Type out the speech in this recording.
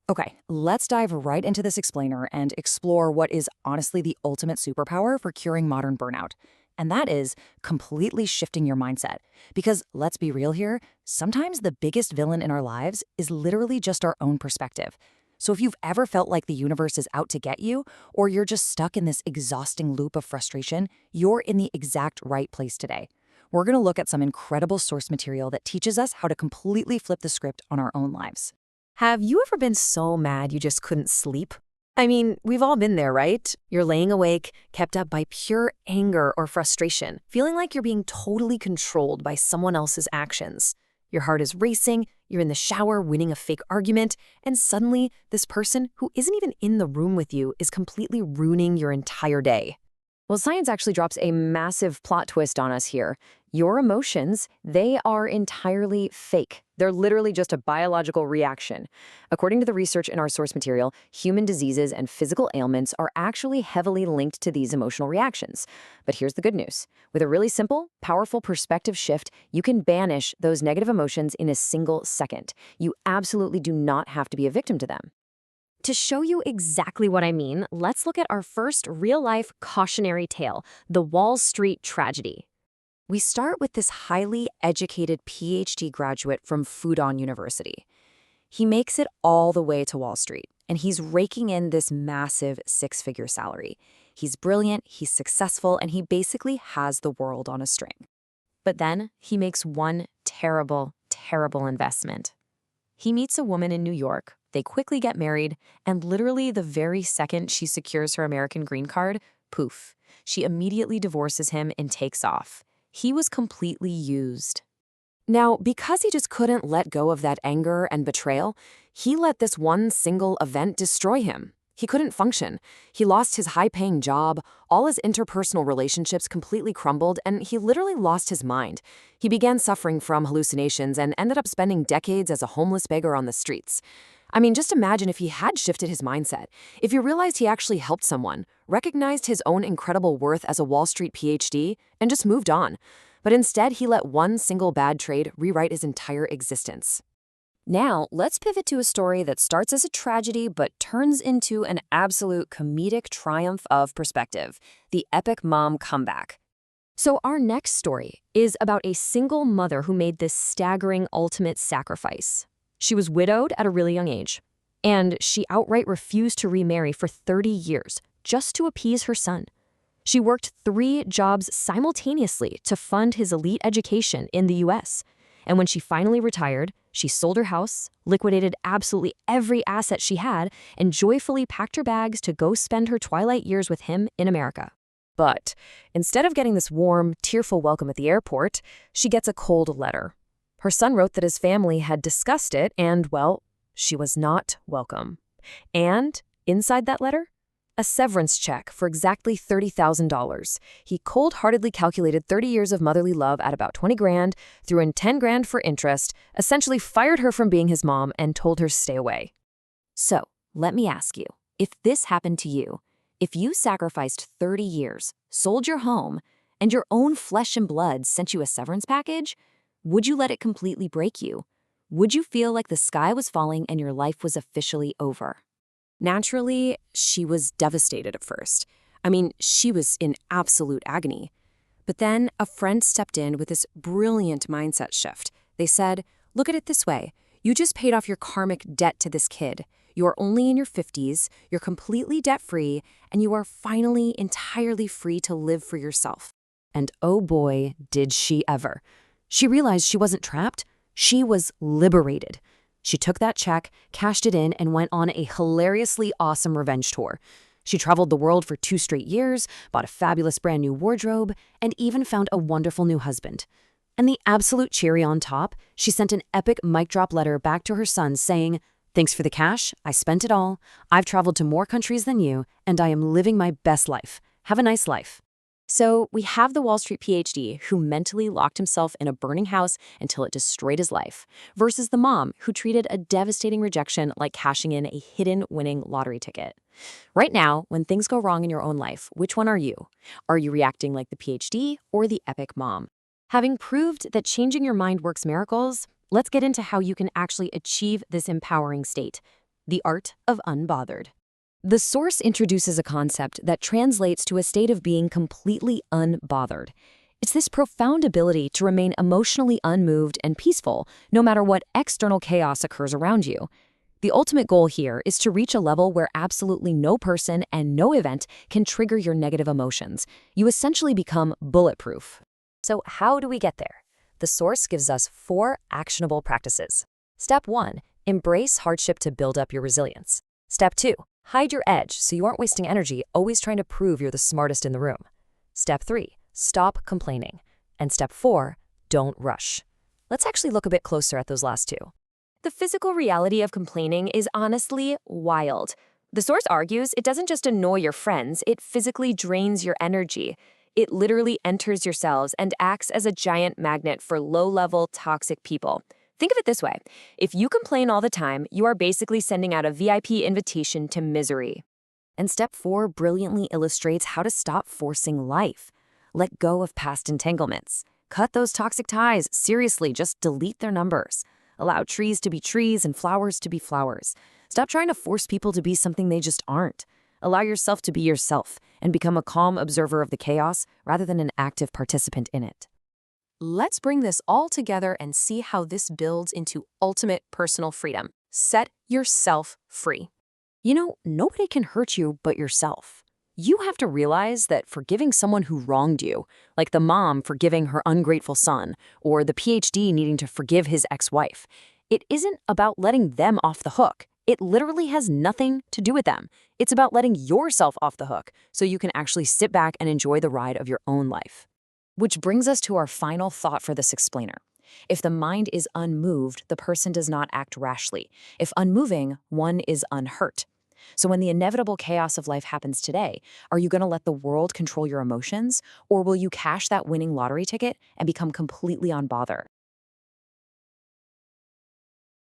Okay, let's dive right into this explainer and explore what is honestly the ultimate superpower for curing modern burnout. And that is completely shifting your mindset. Because let's be real here, sometimes the biggest villain in our lives is literally just our own perspective. So if you've ever felt like the universe is out to get you, or you're just stuck in this exhausting loop of frustration, you're in the exact right place today. We're going to look at some incredible source material that teaches us how to completely flip the script on our own lives. Have you ever been so mad you just couldn't sleep? I mean, we've all been there, right? You're laying awake, kept up by pure anger or frustration, feeling like you're being totally controlled by someone else's actions. Your heart is racing, you're in the shower winning a fake argument, and suddenly this person who isn't even in the room with you is completely ruining your entire day. Well, science actually drops a massive plot twist on us here. Your emotions, they are entirely fake. They're literally just a biological reaction. According to the research in our source material, human diseases and physical ailments are actually heavily linked to these emotional reactions. But here's the good news. With a really simple, powerful perspective shift, you can banish those negative emotions in a single second. You absolutely do not have to be a victim to them. To show you exactly what I mean, let's look at our first real-life cautionary tale, the Wall Street tragedy. We start with this highly educated PhD graduate from Fudan University. He makes it all the way to Wall Street, and he's raking in this massive six-figure salary. He's brilliant, he's successful, and he basically has the world on a string. But then he makes one terrible, terrible investment. He meets a woman in New York, they quickly get married, and literally the very second she secures her American green card, poof, she immediately divorces him and takes off. He was completely used. Now, because he just couldn't let go of that anger and betrayal, he let this one single event destroy him. He couldn't function. He lost his high-paying job, all his interpersonal relationships completely crumbled, and he literally lost his mind. He began suffering from hallucinations and ended up spending decades as a homeless beggar on the streets. I mean, just imagine if he had shifted his mindset, if he realized he actually helped someone, recognized his own incredible worth as a Wall Street PhD, and just moved on. But instead, he let one single bad trade rewrite his entire existence. Now, let's pivot to a story that starts as a tragedy but turns into an absolute comedic triumph of perspective, the epic mom comeback. So our next story is about a single mother who made this staggering ultimate sacrifice. She was widowed at a really young age, and she outright refused to remarry for 30 years just to appease her son. She worked 3 jobs simultaneously to fund his elite education in the US. And when she finally retired, she sold her house, liquidated absolutely every asset she had, and joyfully packed her bags to go spend her twilight years with him in America. But instead of getting this warm, tearful welcome at the airport, she gets a cold letter. Her son wrote that his family had discussed it and, well, she was not welcome. And inside that letter, a severance check for exactly $30,000. He cold-heartedly calculated 30 years of motherly love at about 20 grand, threw in 10 grand for interest, essentially fired her from being his mom, and told her to stay away. So, let me ask you, if this happened to you, if you sacrificed 30 years, sold your home, and your own flesh and blood sent you a severance package, would you let it completely break you? Would you feel like the sky was falling and your life was officially over? Naturally, she was devastated at first. I mean, she was in absolute agony. But then a friend stepped in with this brilliant mindset shift. They said, look at it this way. You just paid off your karmic debt to this kid. You are only in your 50s, you're completely debt-free, and you are finally entirely free to live for yourself. And oh boy, did she ever. She realized she wasn't trapped. She was liberated. She took that check, cashed it in, and went on a hilariously awesome revenge tour. She traveled the world for 2 straight years, bought a fabulous brand new wardrobe, and even found a wonderful new husband. And the absolute cherry on top, she sent an epic mic drop letter back to her son saying, "Thanks for the cash, I spent it all, I've traveled to more countries than you, and I am living my best life. Have a nice life." So we have the Wall Street PhD who mentally locked himself in a burning house until it destroyed his life, versus the mom who treated a devastating rejection like cashing in a hidden winning lottery ticket. Right now, when things go wrong in your own life, which one are you? Are you reacting like the PhD or the epic mom? Having proved that changing your mind works miracles, let's get into how you can actually achieve this empowering state. The Art of Unbothered. The source introduces a concept that translates to a state of being completely unbothered. It's this profound ability to remain emotionally unmoved and peaceful, no matter what external chaos occurs around you. The ultimate goal here is to reach a level where absolutely no person and no event can trigger your negative emotions. You essentially become bulletproof. So how do we get there? The source gives us 4 actionable practices. Step 1, embrace hardship to build up your resilience. Step 2, hide your edge so you aren't wasting energy always trying to prove you're the smartest in the room. Step 3, stop complaining. And step 4, don't rush. Let's actually look a bit closer at those last 2. The physical reality of complaining is honestly wild. The source argues it doesn't just annoy your friends, it physically drains your energy. It literally enters your cells and acts as a giant magnet for low-level, toxic people. Think of it this way. If you complain all the time, you are basically sending out a VIP invitation to misery. And step 4 brilliantly illustrates how to stop forcing life. Let go of past entanglements. Cut those toxic ties. Seriously, just delete their numbers. Allow trees to be trees and flowers to be flowers. Stop trying to force people to be something they just aren't. Allow yourself to be yourself and become a calm observer of the chaos rather than an active participant in it. Let's bring this all together and see how this builds into ultimate personal freedom. Set yourself free. You know, nobody can hurt you but yourself. You have to realize that forgiving someone who wronged you, like the mom forgiving her ungrateful son, or the PhD needing to forgive his ex-wife, it isn't about letting them off the hook. It literally has nothing to do with them. It's about letting yourself off the hook so you can actually sit back and enjoy the ride of your own life. Which brings us to our final thought for this explainer. If the mind is unmoved, the person does not act rashly. If unmoving, one is unhurt. So when the inevitable chaos of life happens today, are you going to let the world control your emotions, or will you cash that winning lottery ticket and become completely unbothered?